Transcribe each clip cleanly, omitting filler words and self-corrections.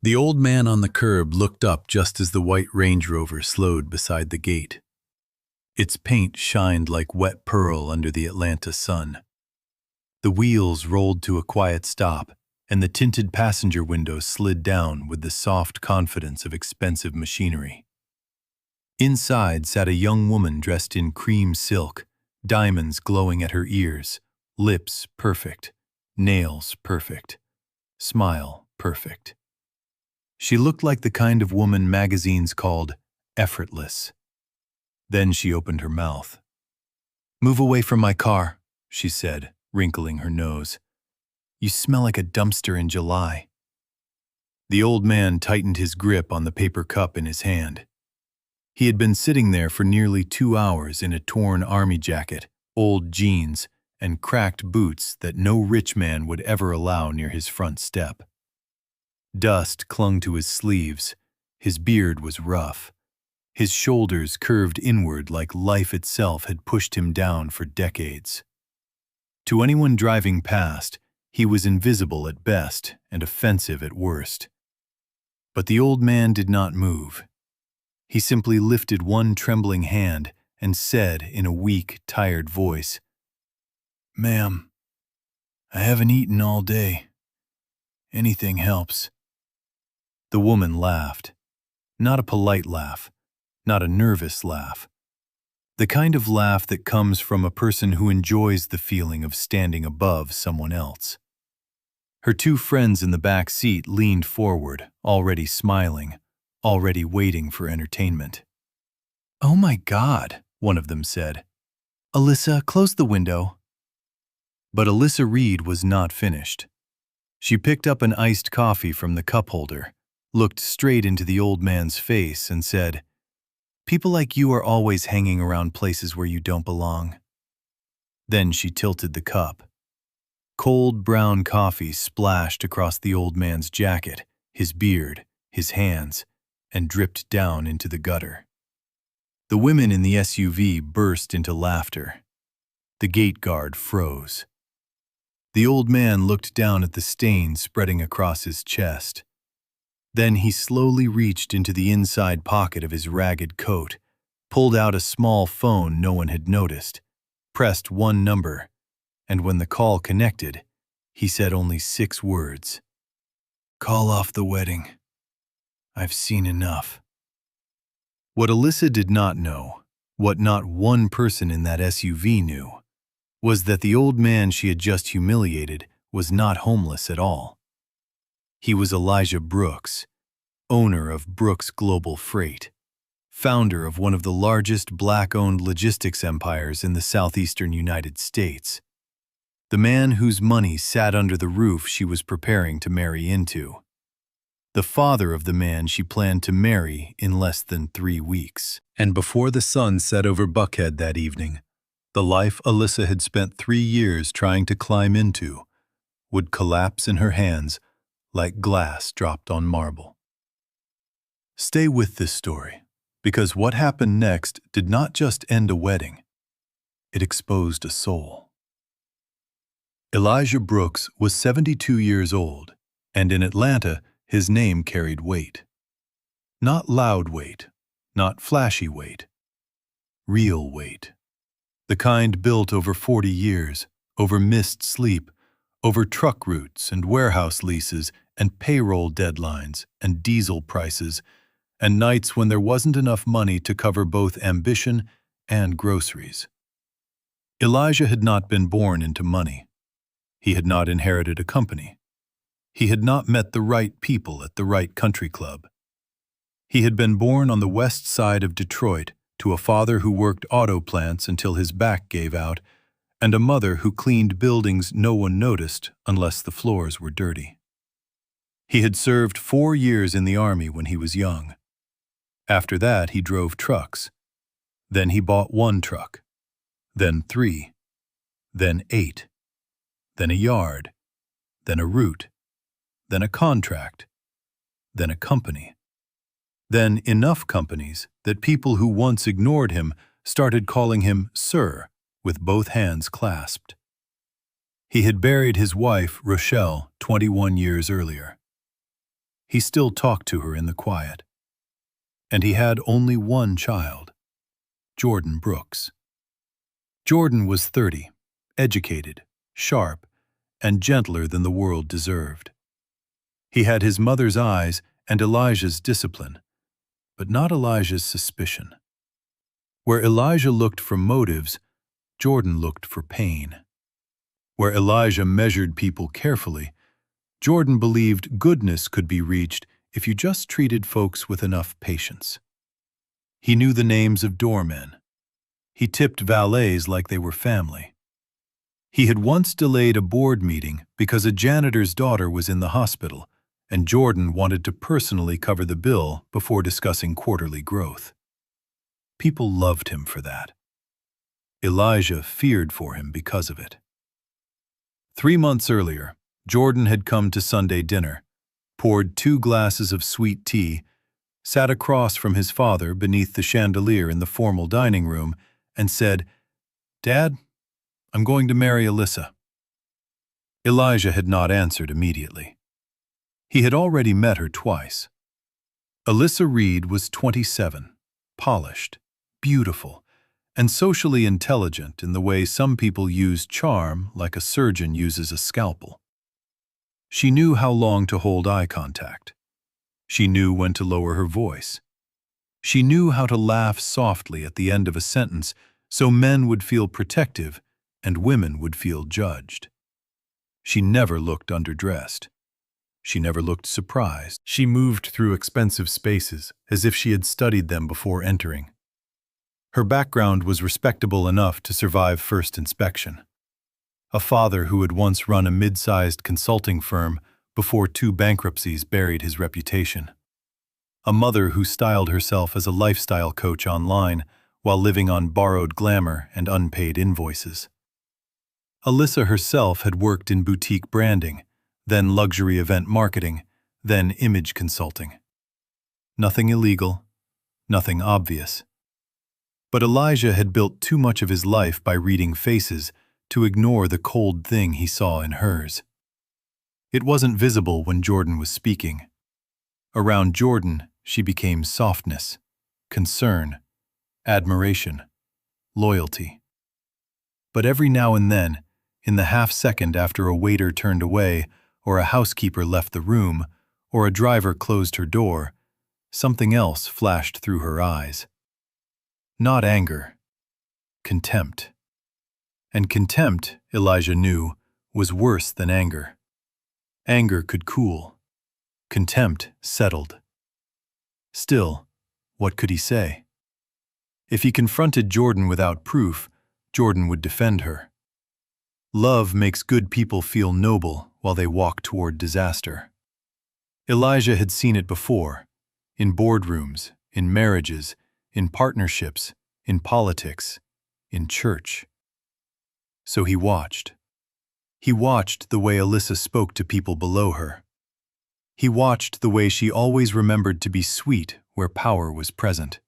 The old man on the curb looked up just as the white Range Rover slowed beside the gate. Its paint shined like wet pearl under the Atlanta sun. The wheels rolled to a quiet stop, and the tinted passenger window slid down with the soft confidence of expensive machinery. Inside sat a young woman dressed in cream silk, diamonds glowing at her ears, lips perfect, nails perfect, smile perfect. She looked like the kind of woman magazines called effortless. Then she opened her mouth. "Move away from my car," she said, wrinkling her nose. "You smell like a dumpster in July." The old man tightened his grip on the paper cup in his hand. He had been sitting there for nearly 2 hours in a torn army jacket, old jeans, and cracked boots that no rich man would ever allow near his front step. Dust clung to his sleeves. His beard was rough. His shoulders curved inward like life itself had pushed him down for decades. To anyone driving past, he was invisible at best and offensive at worst. But the old man did not move. He simply lifted one trembling hand and said in a weak, tired voice, "Ma'am, I haven't eaten all day. Anything helps." The woman laughed. Not a polite laugh, not a nervous laugh. The kind of laugh that comes from a person who enjoys the feeling of standing above someone else. Her two friends in the back seat leaned forward, already smiling, already waiting for entertainment. "Oh my God," one of them said. "Alyssa, close the window." But Alyssa Reed was not finished. She picked up an iced coffee from the cup holder, looked straight into the old man's face, and said, "People like you are always hanging around places where you don't belong." Then she tilted the cup. Cold brown coffee splashed across the old man's jacket, his beard, his hands, and dripped down into the gutter. The women in the SUV burst into laughter. The gate guard froze. The old man looked down at the stain spreading across his chest. Then he slowly reached into the inside pocket of his ragged coat, pulled out a small phone no one had noticed, pressed one number, and when the call connected, he said only 6 words. "Call off the wedding. I've seen enough." What Alyssa did not know, what not one person in that SUV knew, was that the old man she had just humiliated was not homeless at all. He was Elijah Brooks, owner of Brooks Global Freight, founder of one of the largest black-owned logistics empires in the southeastern United States, the man whose money sat under the roof she was preparing to marry into, the father of the man she planned to marry in less than 3 weeks. And before the sun set over Buckhead that evening, the life Alyssa had spent 3 years trying to climb into would collapse in her hands like glass dropped on marble. Stay with this story, because what happened next did not just end a wedding. It exposed a soul. Elijah Brooks was 72 years old, and in Atlanta, his name carried weight. Not loud weight, not flashy weight. Real weight. The kind built over 40 years, over missed sleep, over truck routes and warehouse leases and payroll deadlines and diesel prices, and nights when there wasn't enough money to cover both ambition and groceries. Elijah had not been born into money. He had not inherited a company. He had not met the right people at the right country club. He had been born on the west side of Detroit to a father who worked auto plants until his back gave out, and a mother who cleaned buildings no one noticed unless the floors were dirty. He had served 4 years in the Army when he was young. After that, he drove trucks. Then he bought 1 truck, then 3, then 8, then a yard, then a route, then a contract, then a company. Then enough companies that people who once ignored him started calling him Sir with both hands clasped. He had buried his wife, Rochelle, 21 years earlier. He still talked to her in the quiet. And he had only one child, Jordan Brooks. Jordan was 30, educated, sharp, and gentler than the world deserved. He had his mother's eyes and Elijah's discipline, but not Elijah's suspicion. Where Elijah looked for motives, Jordan looked for pain. Where Elijah measured people carefully, Jordan believed goodness could be reached if you just treated folks with enough patience. He knew the names of doormen. He tipped valets like they were family. He had once delayed a board meeting because a janitor's daughter was in the hospital, and Jordan wanted to personally cover the bill before discussing quarterly growth. People loved him for that. Elijah feared for him because of it. 3 months earlier, Jordan had come to Sunday dinner, poured 2 glasses of sweet tea, sat across from his father beneath the chandelier in the formal dining room, and said, "Dad, I'm going to marry Alyssa." Elijah had not answered immediately. He had already met her twice. Alyssa Reed was 27, polished, beautiful, and socially intelligent in the way some people use charm like a surgeon uses a scalpel. She knew how long to hold eye contact. She knew when to lower her voice. She knew how to laugh softly at the end of a sentence so men would feel protective and women would feel judged. She never looked underdressed. She never looked surprised. She moved through expensive spaces as if she had studied them before entering. Her background was respectable enough to survive first inspection. A father who had once run a mid-sized consulting firm before 2 bankruptcies buried his reputation. A mother who styled herself as a lifestyle coach online while living on borrowed glamour and unpaid invoices. Alyssa herself had worked in boutique branding, then luxury event marketing, then image consulting. Nothing illegal, nothing obvious. But Elijah had built too much of his life by reading faces to ignore the cold thing he saw in hers. It wasn't visible when Jordan was speaking. Around Jordan, she became softness, concern, admiration, loyalty. But every now and then, in the half-second after a waiter turned away, or a housekeeper left the room, or a driver closed her door, something else flashed through her eyes. Not anger, contempt. And contempt, Elijah knew, was worse than anger. Anger could cool. Contempt settled. Still, what could he say? If he confronted Jordan without proof, Jordan would defend her. Love makes good people feel noble while they walk toward disaster. Elijah had seen it before, in boardrooms, in marriages, in partnerships, in politics, in church. So he watched. He watched the way Alyssa spoke to people below her. He watched the way she always remembered to be sweet where power was present.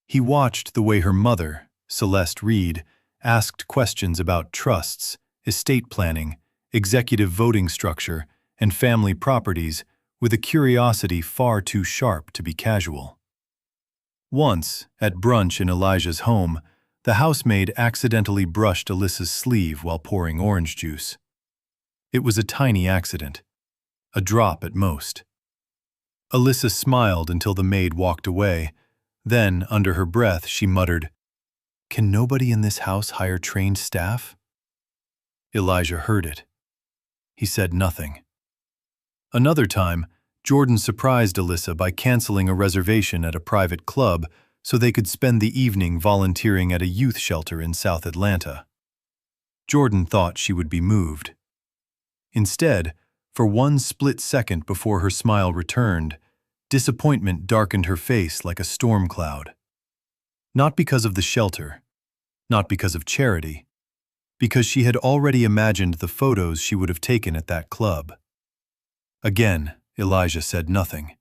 He watched the way her mother, Celeste Reed, asked questions about trusts, estate planning, executive voting structure, and family properties with a curiosity far too sharp to be casual. Once, at brunch in Elijah's home, the housemaid accidentally brushed Alyssa's sleeve while pouring orange juice. It was a tiny accident, a drop at most. Alyssa smiled until the maid walked away. Then, under her breath, she muttered, "Can nobody in this house hire trained staff?" Elijah heard it. He said nothing. Another time, Jordan surprised Alyssa by canceling a reservation at a private club so they could spend the evening volunteering at a youth shelter in South Atlanta. Jordan thought she would be moved. Instead, for one split second before her smile returned, disappointment darkened her face like a storm cloud. Not because of the shelter, not because of charity, because she had already imagined the photos she would have taken at that club. Again, Elijah said nothing.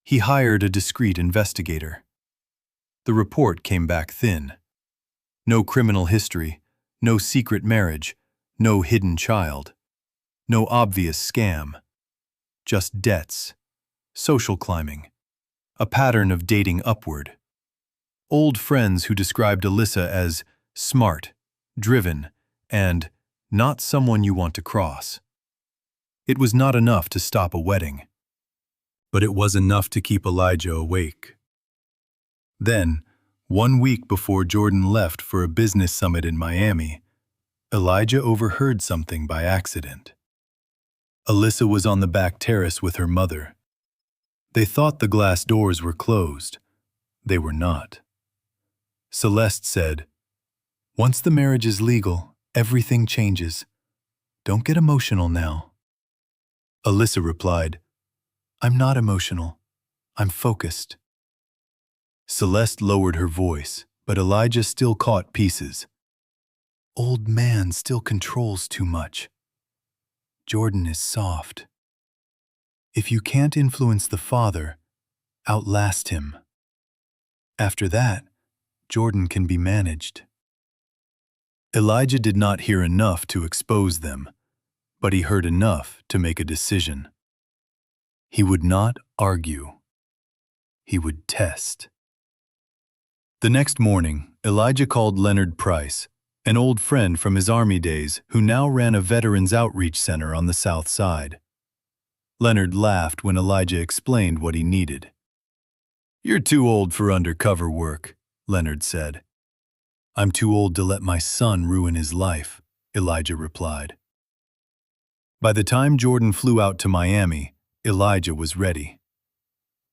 He hired a discreet investigator. The report came back thin. No criminal history, no secret marriage, no hidden child, no obvious scam. Just debts, social climbing, a pattern of dating upward. Old friends who described Alyssa as smart, driven, and not someone you want to cross. It was not enough to stop a wedding, but it was enough to keep Elijah awake. Then, 1 week before Jordan left for a business summit in Miami, Elijah overheard something by accident. Alyssa was on the back terrace with her mother. They thought the glass doors were closed. They were not. Celeste said, "Once the marriage is legal, everything changes. Don't get emotional now." Alyssa replied, "I'm not emotional. I'm focused." Celeste lowered her voice, but Elijah still caught pieces. "Old man still controls too much. Jordan is soft. If you can't influence the father, outlast him. After that, Jordan can be managed." Elijah did not hear enough to expose them, but he heard enough to make a decision. He would not argue. He would test. The next morning, Elijah called Leonard Price, an old friend from his Army days who now ran a Veterans Outreach Center on the South Side. Leonard laughed when Elijah explained what he needed. "You're too old for undercover work," Leonard said. "I'm too old to let my son ruin his life," Elijah replied. By the time Jordan flew out to Miami, Elijah was ready.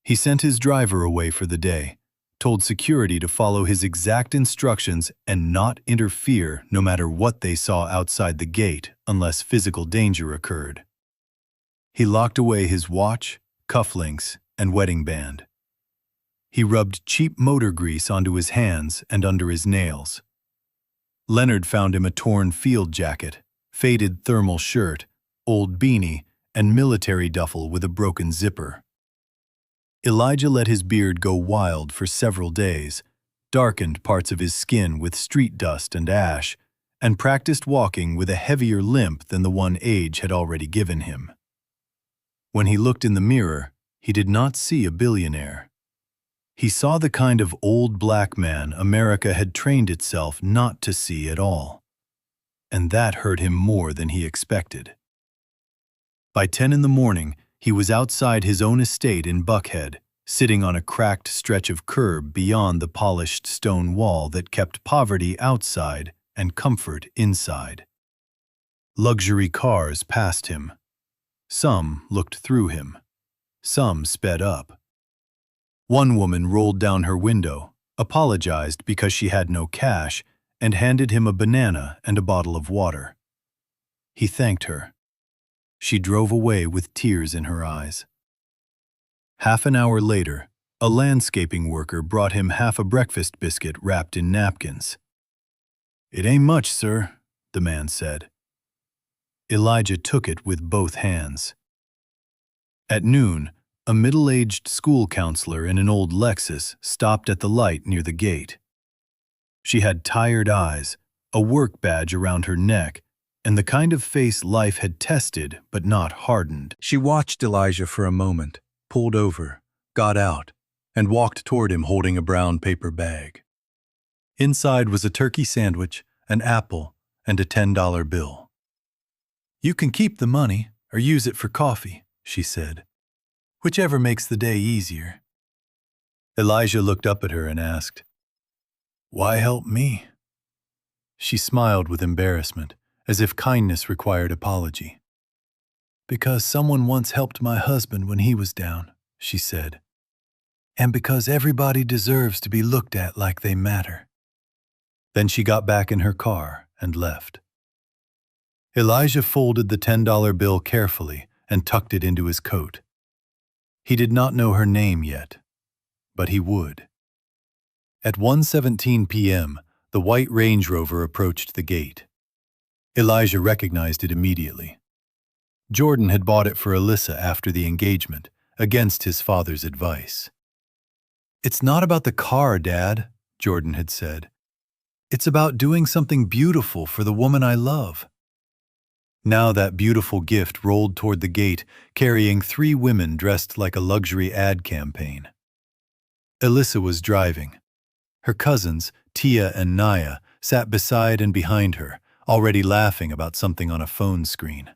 He sent his driver away for the day, told security to follow his exact instructions and not interfere no matter what they saw outside the gate unless physical danger occurred. He locked away his watch, cufflinks, and wedding band. He rubbed cheap motor grease onto his hands and under his nails. Leonard found him a torn field jacket, faded thermal shirt, old beanie, and military duffel with a broken zipper. Elijah let his beard go wild for several days, darkened parts of his skin with street dust and ash, and practiced walking with a heavier limp than the one age had already given him. When he looked in the mirror, he did not see a billionaire. He saw the kind of old black man America had trained itself not to see at all. And that hurt him more than he expected. By 10 in the morning, he was outside his own estate in Buckhead, sitting on a cracked stretch of curb beyond the polished stone wall that kept poverty outside and comfort inside. Luxury cars passed him. Some looked through him. Some sped up. One woman rolled down her window, apologized because she had no cash, and handed him a banana and a bottle of water. He thanked her. She drove away with tears in her eyes. Half an hour later, a landscaping worker brought him half a breakfast biscuit wrapped in napkins. "It ain't much, sir," the man said. Elijah took it with both hands. At noon, a middle-aged school counselor in an old Lexus stopped at the light near the gate. She had tired eyes, a work badge around her neck, and the kind of face life had tested but not hardened. She watched Elijah for a moment, pulled over, got out, and walked toward him holding a brown paper bag. Inside was a turkey sandwich, an apple, and a $10 bill. "You can keep the money or use it for coffee," she said. "Whichever makes the day easier." Elijah looked up at her and asked, "Why help me?" She smiled with embarrassment, as if kindness required apology. "Because someone once helped my husband when he was down," she said. "And because everybody deserves to be looked at like they matter." Then she got back in her car and left. Elijah folded the $10 bill carefully and tucked it into his coat. He did not know her name yet, but he would. At 1:17 p.m., the white Range Rover approached the gate. Elijah recognized it immediately. Jordan had bought it for Alyssa after the engagement, against his father's advice. "It's not about the car, Dad," Jordan had said. "It's about doing something beautiful for the woman I love." Now that beautiful gift rolled toward the gate, carrying 3 women dressed like a luxury ad campaign. Alyssa was driving. Her cousins, Tia and Naya, sat beside and behind her, already laughing about something on a phone screen.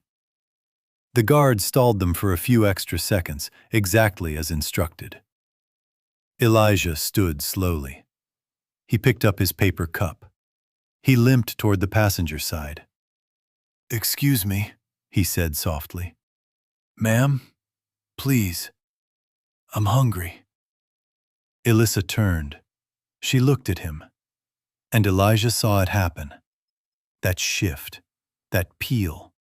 The guard stalled them for a few extra seconds, exactly as instructed. Elijah stood slowly. He picked up his paper cup. He limped toward the passenger side. "Excuse me," he said softly. "Ma'am, please. I'm hungry." Alyssa turned. She looked at him. And Elijah saw it happen. That shift, that peel,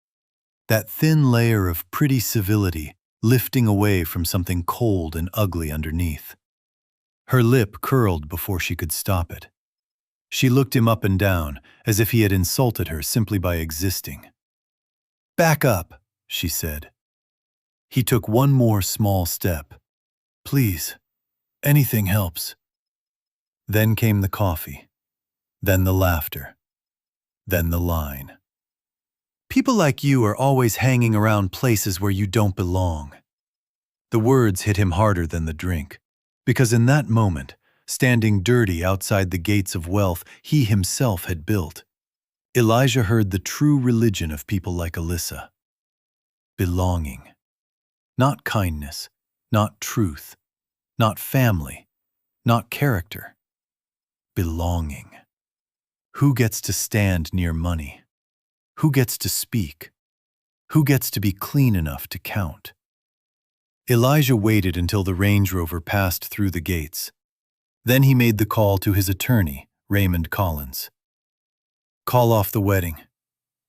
that thin layer of pretty civility lifting away from something cold and ugly underneath. Her lip curled before she could stop it. She looked him up and down, as if he had insulted her simply by existing. "Back up," she said. He took one more small step. "Please, anything helps." Then came the coffee. Then the laughter. Then the line. "People like you are always hanging around places where you don't belong." The words hit him harder than the drink, because in that moment, standing dirty outside the gates of wealth he himself had built, Elijah heard the true religion of people like Alyssa. Belonging. Not kindness, not truth, not family, not character. Belonging. Who gets to stand near money? Who gets to speak? Who gets to be clean enough to count? Elijah waited until the Range Rover passed through the gates. Then he made the call to his attorney, Raymond Collins. "Call off the wedding.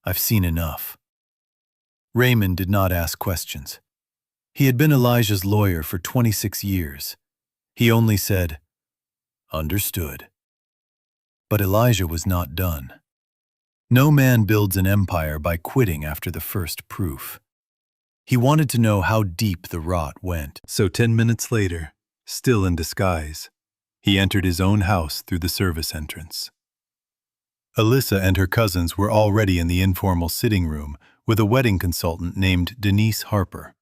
I've seen enough." Raymond did not ask questions. He had been Elijah's lawyer for 26 years. He only said, "Understood." But Elijah was not done. No man builds an empire by quitting after the first proof. He wanted to know how deep the rot went. So 10 minutes later, still in disguise, he entered his own house through the service entrance. Alyssa and her cousins were already in the informal sitting room with a wedding consultant named Denise Harper.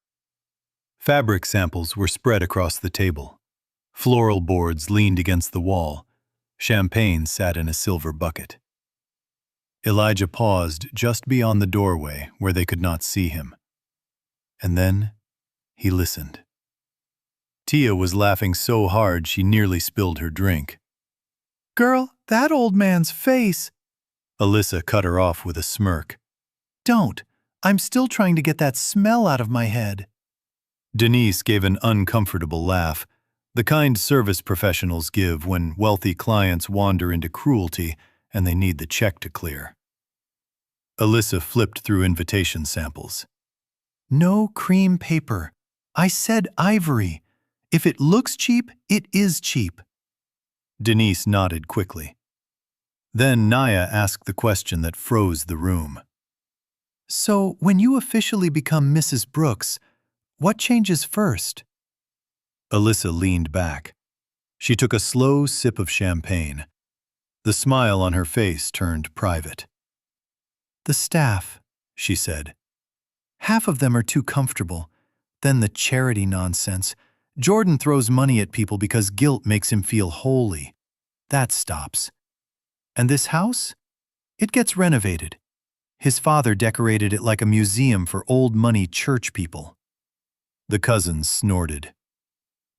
Fabric samples were spread across the table. Floral boards leaned against the wall. Champagne sat in a silver bucket. Elijah paused just beyond the doorway where they could not see him. And then he listened. Tia was laughing so hard she nearly spilled her drink. "Girl, that old man's face!" Alyssa cut her off with a smirk. "Don't. I'm still trying to get that smell out of my head." Denise gave an uncomfortable laugh, the kind service professionals give when wealthy clients wander into cruelty and they need the check to clear. Alyssa flipped through invitation samples. "No cream paper. I said ivory. If it looks cheap, it is cheap." Denise nodded quickly. Then Naya asked the question that froze the room. "So, when you officially become Mrs. Brooks, what changes first?" Alyssa leaned back. She took a slow sip of champagne. The smile on her face turned private. "The staff," she said. "Half of them are too comfortable. Then the charity nonsense. Jordan throws money at people because guilt makes him feel holy. That stops. And this house? It gets renovated. His father decorated it like a museum for old money church people." The cousins snorted.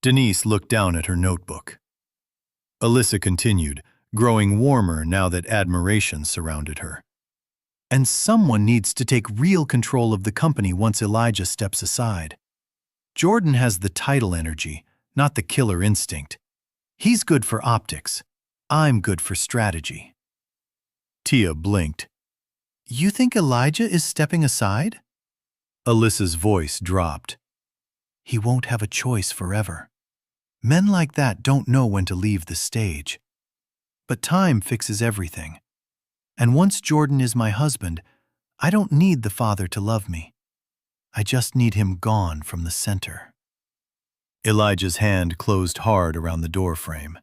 Denise looked down at her notebook. Alyssa continued, growing warmer now that admiration surrounded her. "And someone needs to take real control of the company once Elijah steps aside. Jordan has the title energy, not the killer instinct. He's good for optics. I'm good for strategy." Tia blinked. "You think Elijah is stepping aside?" Alyssa's voice dropped. "He won't have a choice forever. Men like that don't know when to leave the stage. But time fixes everything. And once Jordan is my husband, I don't need the father to love me. I just need him gone from the center." Elijah's hand closed hard around the doorframe.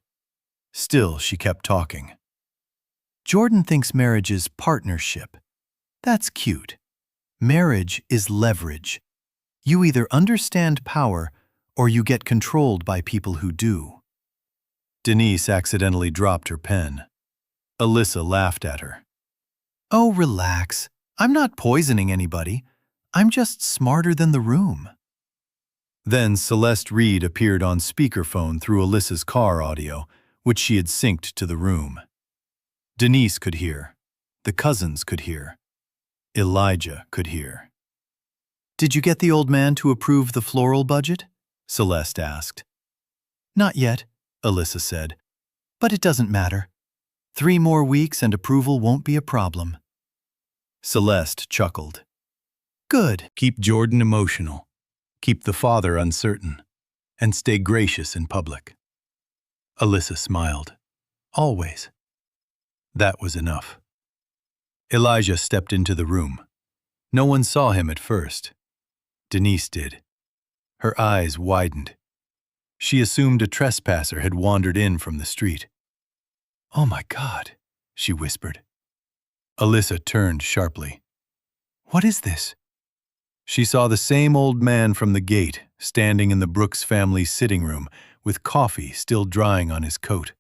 Still, she kept talking. "Jordan thinks marriage is partnership. That's cute. Marriage is leverage. You either understand power or you get controlled by people who do. Denise accidentally dropped her pen. Alyssa laughed at her. Oh, relax. I'm not poisoning anybody. I'm just smarter than the room. Then Celeste Reed appeared on speakerphone through Alyssa's car audio, which she had synced to the room. Denise could hear. The cousins could hear. Elijah could hear. Did you get the old man to approve the floral budget? Celeste asked. Not yet, Alyssa said. But it doesn't matter. 3 more weeks and approval won't be a problem. Celeste chuckled. Good. Keep Jordan emotional. Keep the father uncertain. And stay gracious in public. Alyssa smiled. Always. That was enough. Elijah stepped into the room. No one saw him at first. Denise did. Her eyes widened. She assumed a trespasser had wandered in from the street. Oh my God, she whispered. Alyssa turned sharply. What is this? She saw the same old man from the gate, standing in the Brooks family's sitting room, with coffee still drying on his coat.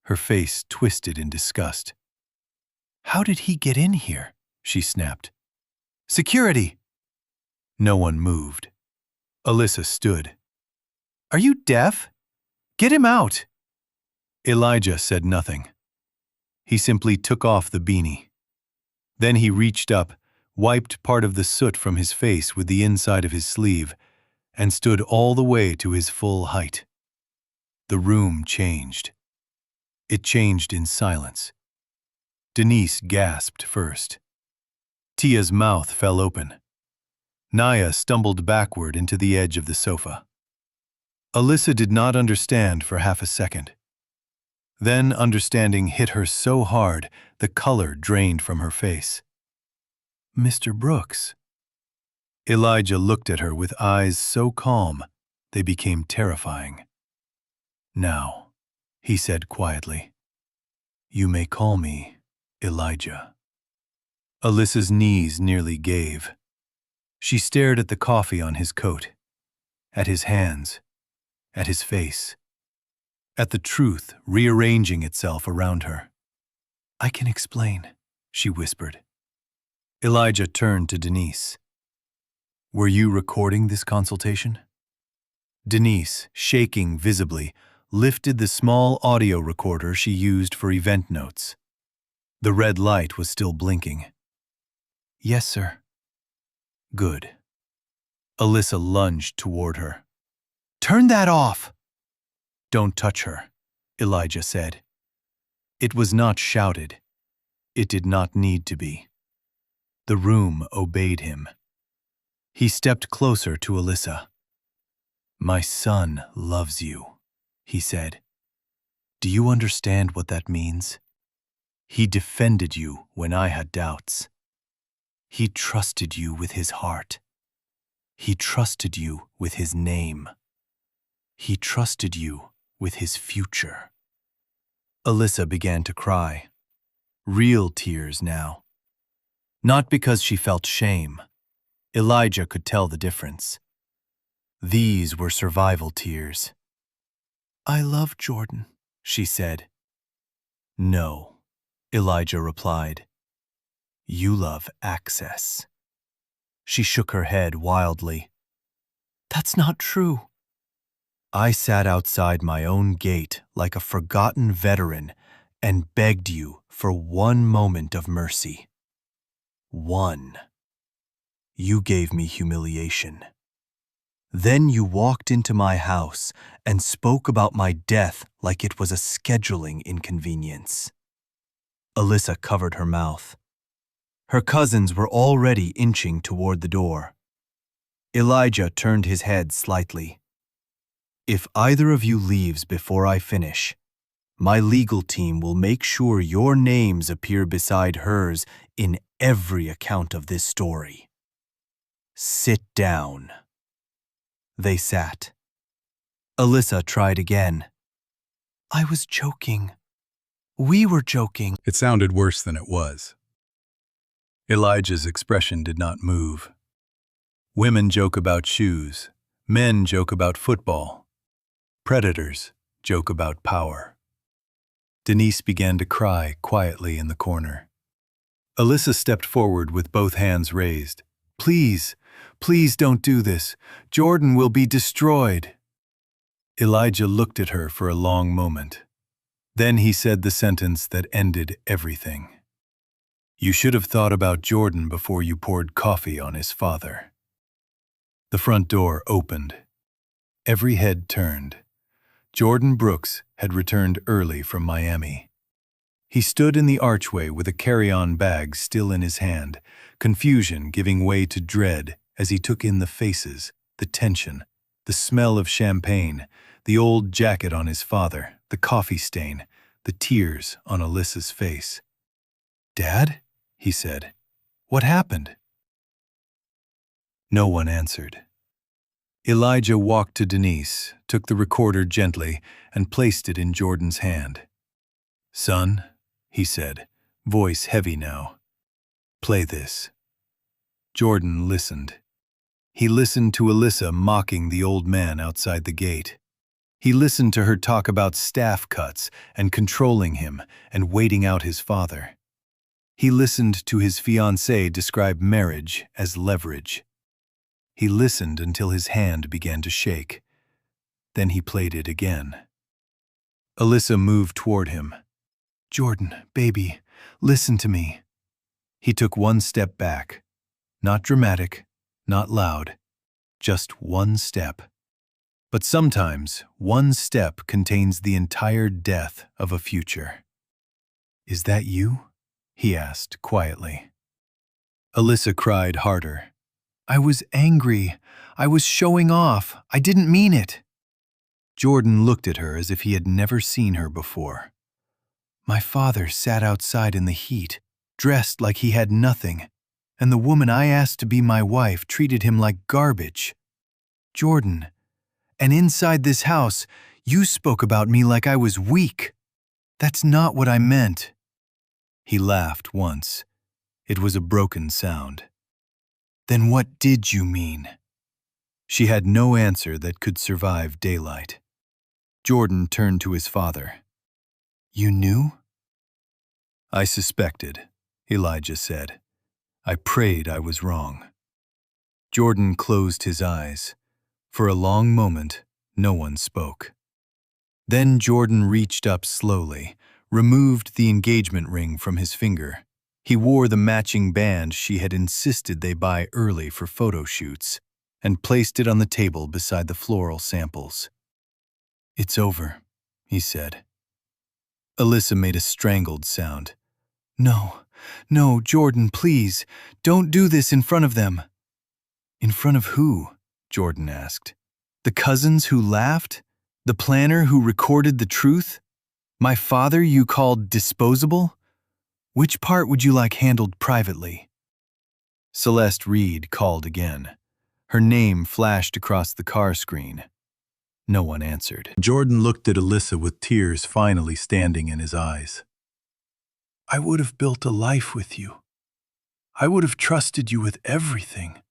Her face twisted in disgust. How did he get in here? She snapped. Security! No one moved. Alyssa stood. Are you deaf? Get him out! Elijah said nothing. He simply took off the beanie. Then he reached up, wiped part of the soot from his face with the inside of his sleeve, and stood all the way to his full height. The room changed. It changed in silence. Denise gasped first. Tia's mouth fell open. Naya stumbled backward into the edge of the sofa. Alyssa did not understand for half a second. Then understanding hit her so hard, the color drained from her face. Mr. Brooks. Elijah looked at her with eyes so calm, they became terrifying. Now, he said quietly, you may call me Elijah. Alyssa's knees nearly gave. She stared at the coffee on his coat, at his hands, at his face, at the truth rearranging itself around her. I can explain, she whispered. Elijah turned to Denise. Were you recording this consultation? Denise, shaking visibly, lifted the small audio recorder she used for event notes. The red light was still blinking. Yes, sir. Good. Alyssa lunged toward her. Turn that off! Don't touch her, Elijah said. It was not shouted. It did not need to be. The room obeyed him. He stepped closer to Alyssa. My son loves you, he said. Do you understand what that means? He defended you when I had doubts. He trusted you with his heart. He trusted you with his name. He trusted you with his future. Alyssa began to cry. Real tears now. Not because she felt shame. Elijah could tell the difference. These were survival tears. I love Jordan, she said. No, Elijah replied. You love access. She shook her head wildly. That's not true. I sat outside my own gate like a forgotten veteran and begged you for one moment of mercy. One. You gave me humiliation. Then you walked into my house and spoke about my death like it was a scheduling inconvenience. Alyssa covered her mouth. Her cousins were already inching toward the door. Elijah turned his head slightly. If either of you leaves before I finish, my legal team will make sure your names appear beside hers in every account of this story. Sit down. They sat. Alyssa tried again. I was joking. We were joking. It sounded worse than it was. Elijah's expression did not move. Women joke about shoes. Men joke about football. Predators joke about power. Denise began to cry quietly in the corner. Alyssa stepped forward with both hands raised. "Please, please don't do this. Jordan will be destroyed." Elijah looked at her for a long moment. Then he said the sentence that ended everything. "You should have thought about Jordan before you poured coffee on his father." The front door opened. Every head turned. Jordan Brooks had returned early from Miami. He stood in the archway with a carry-on bag still in his hand, confusion giving way to dread as he took in the faces, the tension, the smell of champagne, the old jacket on his father, the coffee stain, the tears on Alyssa's face. "Dad?" he said. "What happened?" No one answered. Elijah walked to Denise, took the recorder gently, and placed it in Jordan's hand. "Son," he said, voice heavy now, "play this." Jordan listened. He listened to Alyssa mocking the old man outside the gate. He listened to her talk about staff cuts and controlling him and waiting out his father. He listened to his fiancée describe marriage as leverage. He listened until his hand began to shake. Then he played it again. Alyssa moved toward him. "Jordan, baby, listen to me." He took one step back. Not dramatic, not loud, just one step. But sometimes one step contains the entire death of a future. "Is that you?" he asked quietly. Alyssa cried harder. "I was angry. I was showing off. I didn't mean it." Jordan looked at her as if he had never seen her before. "My father sat outside in the heat, dressed like he had nothing, and the woman I asked to be my wife treated him like garbage. Jordan, and inside this house, you spoke about me like I was weak. That's not what I meant." He laughed once. It was a broken sound. "Then what did you mean?" She had no answer that could survive daylight. Jordan turned to his father. "You knew?" "I suspected," Elijah said. "I prayed I was wrong." Jordan closed his eyes. For a long moment, no one spoke. Then Jordan reached up slowly, removed the engagement ring from his finger. He wore the matching band she had insisted they buy early for photo shoots, and placed it on the table beside the floral samples. "It's over," he said. Alyssa made a strangled sound. "No, no, Jordan, please, don't do this in front of them." "In front of who?" Jordan asked. "The cousins who laughed? The planner who recorded the truth? My father you called disposable? Which part would you like handled privately?" Celeste Reed called again. Her name flashed across the car screen. No one answered. Jordan looked at Alyssa with tears finally standing in his eyes. "I would have built a life with you. I would have trusted you with everything.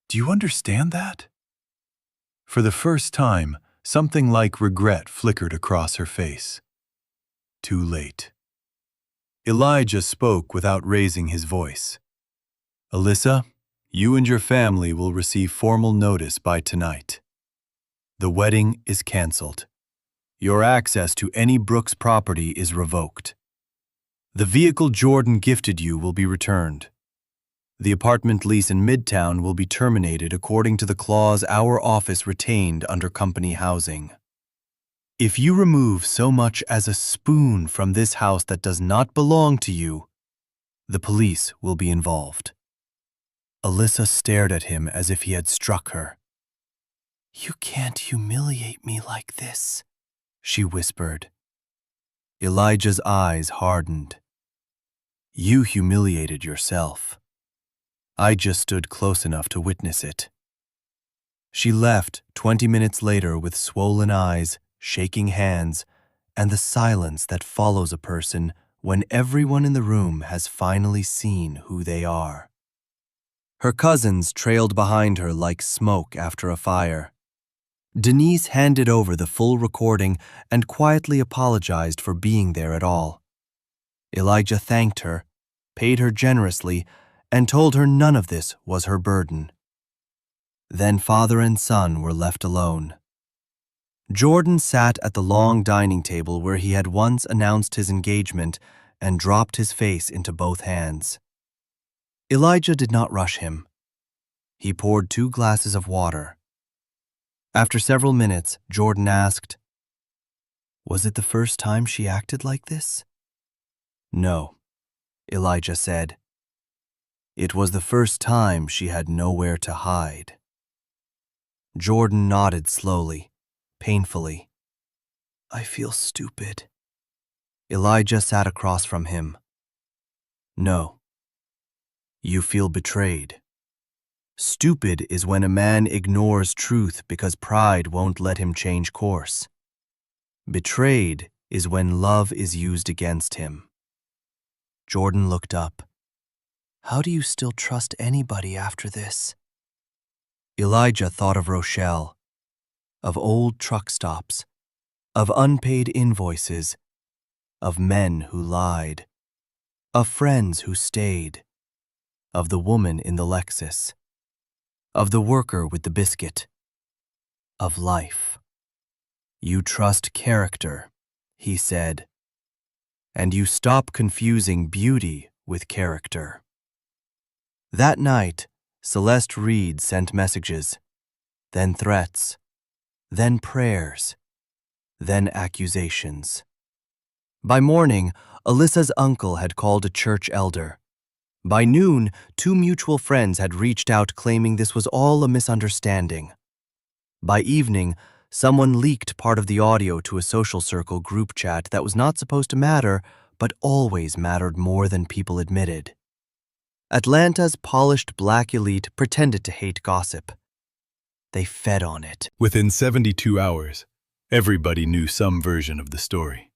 Do you understand that?" For the first time, something like regret flickered across her face. Too late. Elijah spoke without raising his voice. "Alyssa, you and your family will receive formal notice by tonight. The wedding is canceled. Your access to any Brooks property is revoked. The vehicle Jordan gifted you will be returned. The apartment lease in Midtown will be terminated according to the clause our office retained under company housing. If you remove so much as a spoon from this house that does not belong to you, the police will be involved." Alyssa stared at him as if he had struck her. "You can't humiliate me like this," she whispered. Elijah's eyes hardened. "You humiliated yourself. I just stood close enough to witness it." She left 20 minutes later with swollen eyes, shaking hands, and the silence that follows a person when everyone in the room has finally seen who they are. Her cousins trailed behind her like smoke after a fire. Denise handed over the full recording and quietly apologized for being there at all. Elijah thanked her, paid her generously, and told her none of this was her burden. Then father and son were left alone. Jordan sat at the long dining table where he had once announced his engagement and dropped his face into both hands. Elijah did not rush him. He poured 2 glasses of water. After several minutes, Jordan asked, "Was it the first time she acted like this?" "No," Elijah said. "It was the first time she had nowhere to hide." Jordan nodded slowly, painfully. "I feel stupid." Elijah sat across from him. "No. You feel betrayed. Stupid is when a man ignores truth because pride won't let him change course. Betrayed is when love is used against him." Jordan looked up. "How do you still trust anybody after this?" Elijah thought of Rochelle, of old truck stops, of unpaid invoices, of men who lied, of friends who stayed, of the woman in the Lexus, of the worker with the biscuit, of life. "You trust character," he said, "and you stop confusing beauty with character." That night, Celeste Reed sent messages, then threats, then prayers, then accusations. By morning, Alyssa's uncle had called a church elder. By noon, 2 mutual friends had reached out claiming this was all a misunderstanding. By evening, someone leaked part of the audio to a social circle group chat that was not supposed to matter, but always mattered more than people admitted. Atlanta's polished black elite pretended to hate gossip. They fed on it. Within 72 hours, everybody knew some version of the story.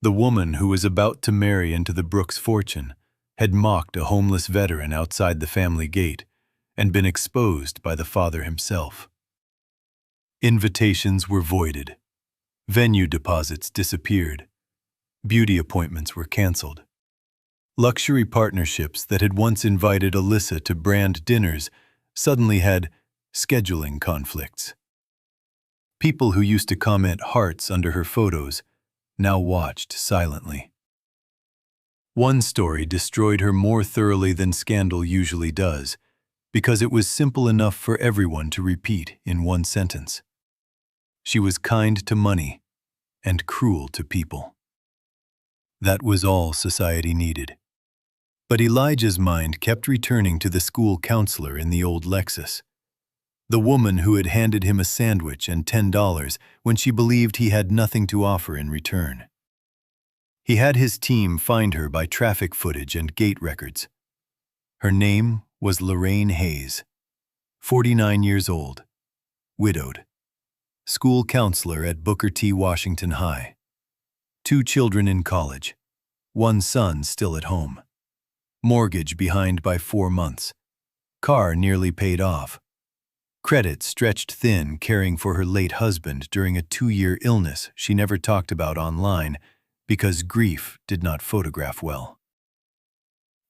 The woman who was about to marry into the Brooks fortune had mocked a homeless veteran outside the family gate and been exposed by the father himself. Invitations were voided. Venue deposits disappeared. Beauty appointments were canceled. Luxury partnerships that had once invited Alyssa to brand dinners suddenly had scheduling conflicts. People who used to comment hearts under her photos now watched silently. One story destroyed her more thoroughly than scandal usually does, because it was simple enough for everyone to repeat in one sentence. She was kind to money and cruel to people. That was all society needed. But Elijah's mind kept returning to the school counselor in the old Lexus, the woman who had handed him a sandwich and $10 when she believed he had nothing to offer in return. He had his team find her by traffic footage and gate records. Her name was Lorraine Hayes, 49 years old, widowed, school counselor at Booker T. Washington High. 2 children in college, 1 son still at home. Mortgage behind by 4 months. Car nearly paid off. Credit stretched thin caring for her late husband during a 2-year illness she never talked about online because grief did not photograph well.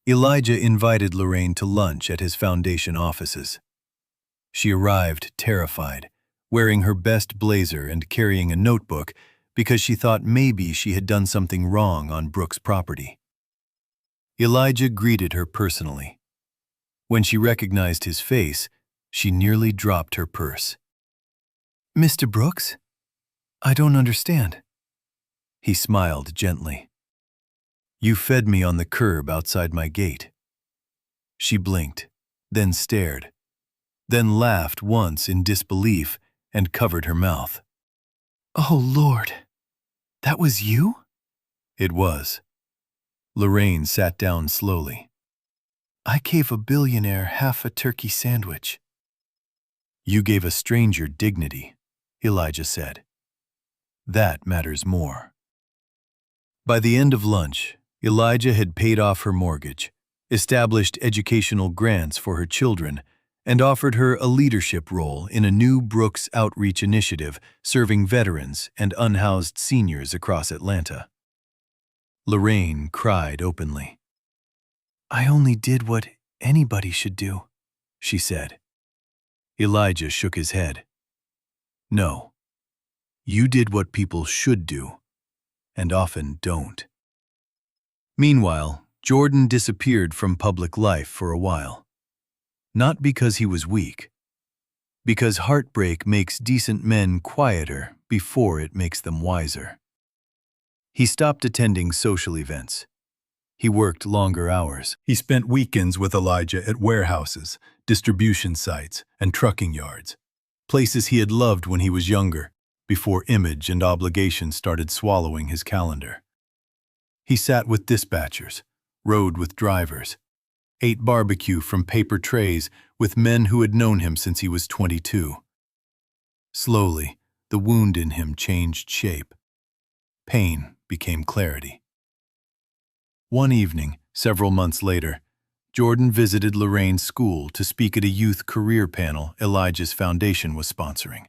Elijah invited Lorraine to lunch at his foundation offices. She arrived terrified, wearing her best blazer and carrying a notebook because she thought maybe she had done something wrong on Brooks' property. Elijah greeted her personally. When she recognized his face, she nearly dropped her purse. "Mr. Brooks? I don't understand." He smiled gently. "You fed me on the curb outside my gate." She blinked, then stared, then laughed once in disbelief and covered her mouth. "Oh, Lord, that was you?" It was. Lorraine sat down slowly. "I gave a billionaire half a turkey sandwich." "You gave a stranger dignity," Elijah said. "That matters more." By the end of lunch, Elijah had paid off her mortgage, established educational grants for her children, and offered her a leadership role in a new Brooks outreach initiative serving veterans and unhoused seniors across Atlanta. Lorraine cried openly. "I only did what anybody should do," she said. Elijah shook his head. "No, you did what people should do, and often don't." Meanwhile, Jordan disappeared from public life for a while. Not because he was weak, because heartbreak makes decent men quieter before it makes them wiser. He stopped attending social events. He worked longer hours. He spent weekends with Elijah at warehouses, distribution sites, and trucking yards, places he had loved when he was younger, before image and obligation started swallowing his calendar. He sat with dispatchers, rode with drivers, ate barbecue from paper trays with men who had known him since he was 22. Slowly, the wound in him changed shape. Pain became clarity. One evening, several months later, Jordan visited Lorraine's school to speak at a youth career panel Elijah's foundation was sponsoring.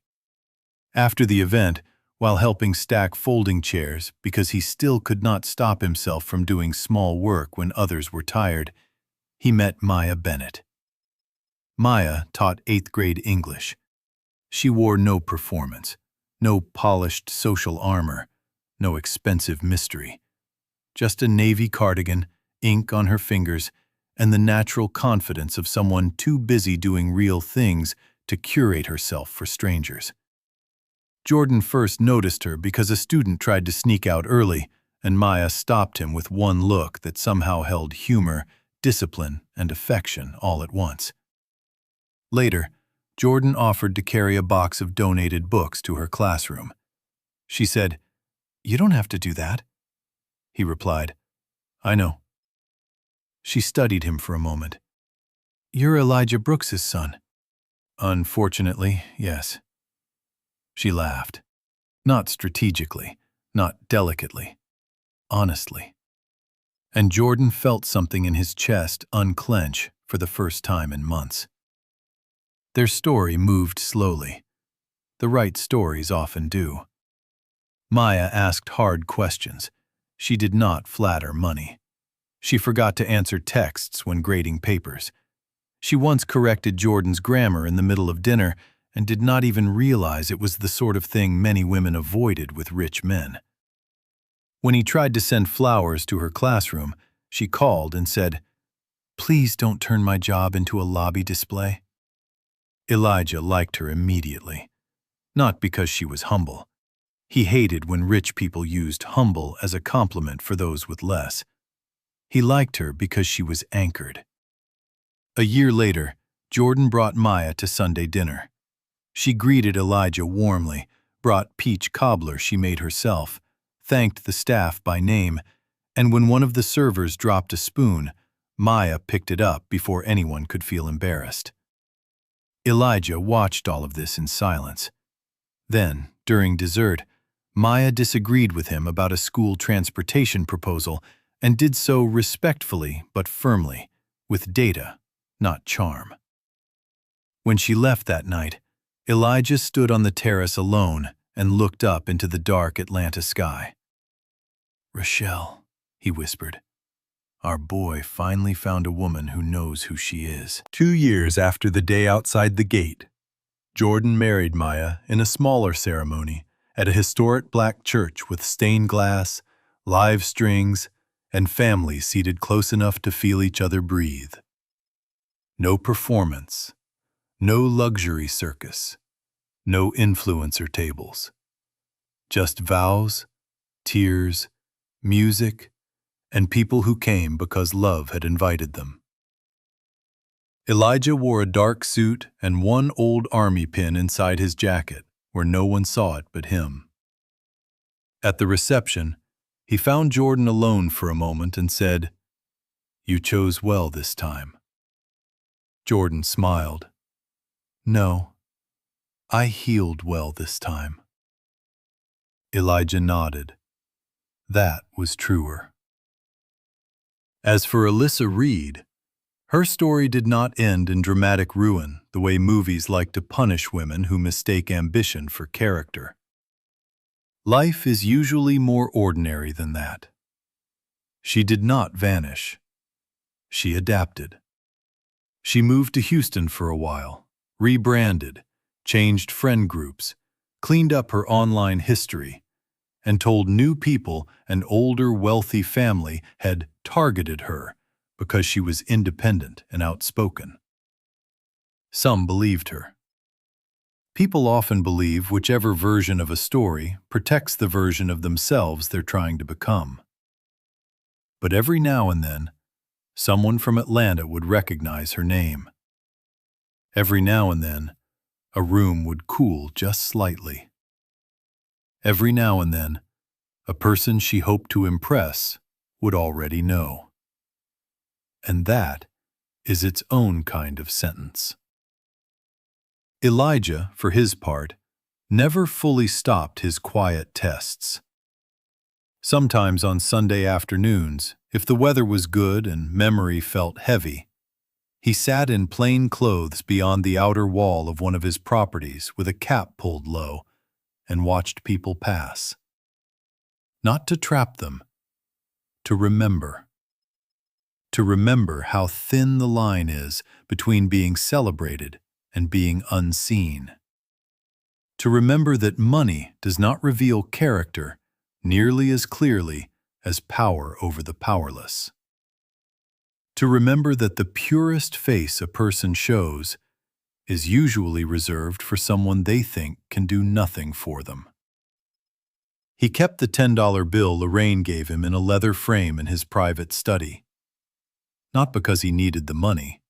After the event, while helping stack folding chairs because he still could not stop himself from doing small work when others were tired, he met Maya Bennett. Maya taught 8th grade English. She wore no performance, no polished social armor, no expensive mystery. Just a navy cardigan, ink on her fingers, and the natural confidence of someone too busy doing real things to curate herself for strangers. Jordan first noticed her because a student tried to sneak out early, and Maya stopped him with one look that somehow held humor, discipline, and affection all at once. Later, Jordan offered to carry a box of donated books to her classroom. She said, "You don't have to do that." He replied, "I know." She studied him for a moment. "You're Elijah Brooks's son." "Unfortunately, yes." She laughed. Not strategically, not delicately, honestly. And Jordan felt something in his chest unclench for the first time in months. Their story moved slowly. The right stories often do. Maya asked hard questions. She did not flatter money. She forgot to answer texts when grading papers. She once corrected Jordan's grammar in the middle of dinner and did not even realize it was the sort of thing many women avoided with rich men. When he tried to send flowers to her classroom, she called and said, "Please don't turn my job into a lobby display." Elijah liked her immediately. Not because she was humble. He hated when rich people used humble as a compliment for those with less. He liked her because she was anchored. A year later, Jordan brought Maya to Sunday dinner. She greeted Elijah warmly, brought peach cobbler she made herself, thanked the staff by name, and when one of the servers dropped a spoon, Maya picked it up before anyone could feel embarrassed. Elijah watched all of this in silence. Then, during dessert, Maya disagreed with him about a school transportation proposal and did so respectfully but firmly, with data, not charm. When she left that night, Elijah stood on the terrace alone and looked up into the dark Atlanta sky. "Rochelle," he whispered, "our boy finally found a woman who knows who she is." 2 years after the day outside the gate, Jordan married Maya in a smaller ceremony at a historic black church with stained glass, live strings, and families seated close enough to feel each other breathe. No performance, no luxury circus, no influencer tables. Just vows, tears, music, and people who came because love had invited them. Elijah wore a dark suit and one old army pin inside his jacket, where no one saw it but him. At the reception, he found Jordan alone for a moment and said, "You chose well this time." Jordan smiled. "No, I healed well this time." Elijah nodded. That was truer. As for Alyssa Reed, her story did not end in dramatic ruin the way movies like to punish women who mistake ambition for character. Life is usually more ordinary than that. She did not vanish. She adapted. She moved to Houston for a while, rebranded, changed friend groups, cleaned up her online history, and told new people an older, wealthy family had targeted her because she was independent and outspoken. Some believed her. People often believe whichever version of a story protects the version of themselves they're trying to become. But every now and then, someone from Atlanta would recognize her name. Every now and then, a room would cool just slightly. Every now and then, a person she hoped to impress would already know. And that is its own kind of sentence. Elijah, for his part, never fully stopped his quiet tests. Sometimes on Sunday afternoons, if the weather was good and memory felt heavy, he sat in plain clothes beyond the outer wall of one of his properties with a cap pulled low and watched people pass. Not to trap them, to remember. To remember how thin the line is between being celebrated and being unseen. To remember that money does not reveal character nearly as clearly as power over the powerless. To remember that the purest face a person shows is usually reserved for someone they think can do nothing for them. He kept the $10 bill Lorraine gave him in a leather frame in his private study. Not because he needed the money,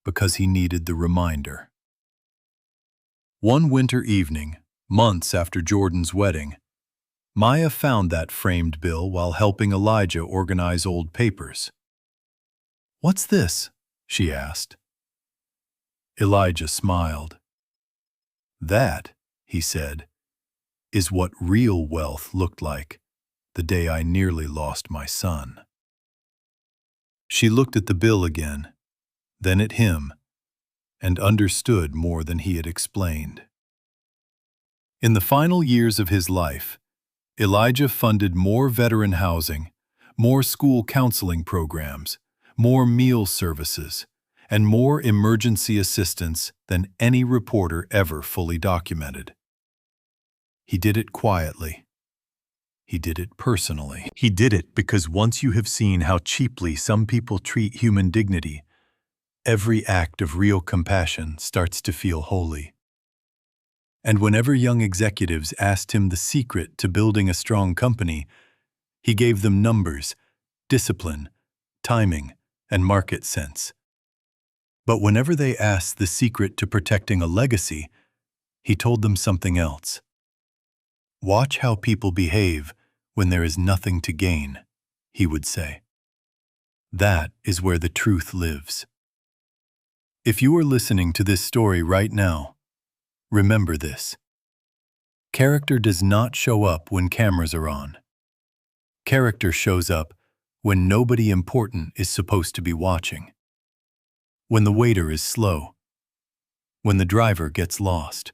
because he needed the reminder. One winter evening, months after Jordan's wedding, Maya found that framed bill while helping Elijah organize old papers. "What's this?" she asked. Elijah smiled. "That," he said, "is what real wealth looked like the day I nearly lost my son." She looked at the bill again, then at him, and understood more than he had explained. In the final years of his life, Elijah funded more veteran housing, more school counseling programs, more meal services, and more emergency assistance than any reporter ever fully documented. He did it quietly. He did it personally. He did it because once you have seen how cheaply some people treat human dignity, every act of real compassion starts to feel holy. And whenever young executives asked him the secret to building a strong company, he gave them numbers, discipline, timing, and market sense. But whenever they asked the secret to protecting a legacy, he told them something else. "Watch how people behave when there is nothing to gain," he would say. "That is where the truth lives." If you are listening to this story right now, remember this. Character does not show up when cameras are on. Character shows up when nobody important is supposed to be watching. When the waiter is slow. When the driver gets lost.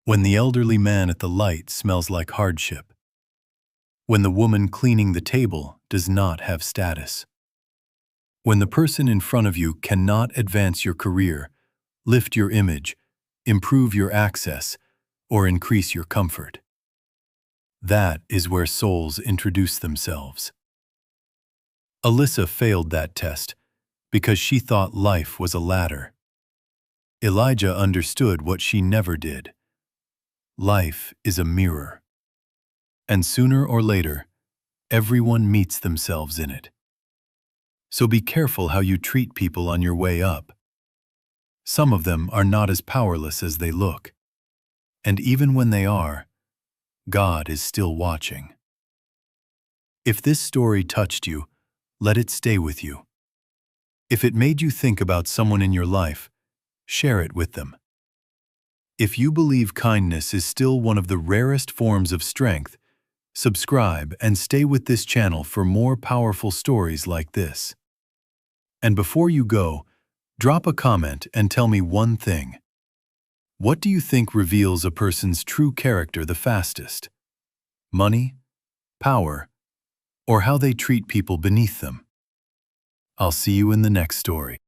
When the elderly man at the light smells like hardship. When the woman cleaning the table does not have status. When the person in front of you cannot advance your career, lift your image, improve your access, or increase your comfort. That is where souls introduce themselves. Alyssa failed that test because she thought life was a ladder. Elijah understood what she never did. Life is a mirror. And sooner or later, everyone meets themselves in it. So be careful how you treat people on your way up. Some of them are not as powerless as they look. And even when they are, God is still watching. If this story touched you, let it stay with you. If it made you think about someone in your life, share it with them. If you believe kindness is still one of the rarest forms of strength, subscribe, and stay with this channel for more powerful stories like this. And before you go, drop a comment and tell me one thing. What do you think reveals a person's true character the fastest? Money, power, or how they treat people beneath them? I'll see you in the next story.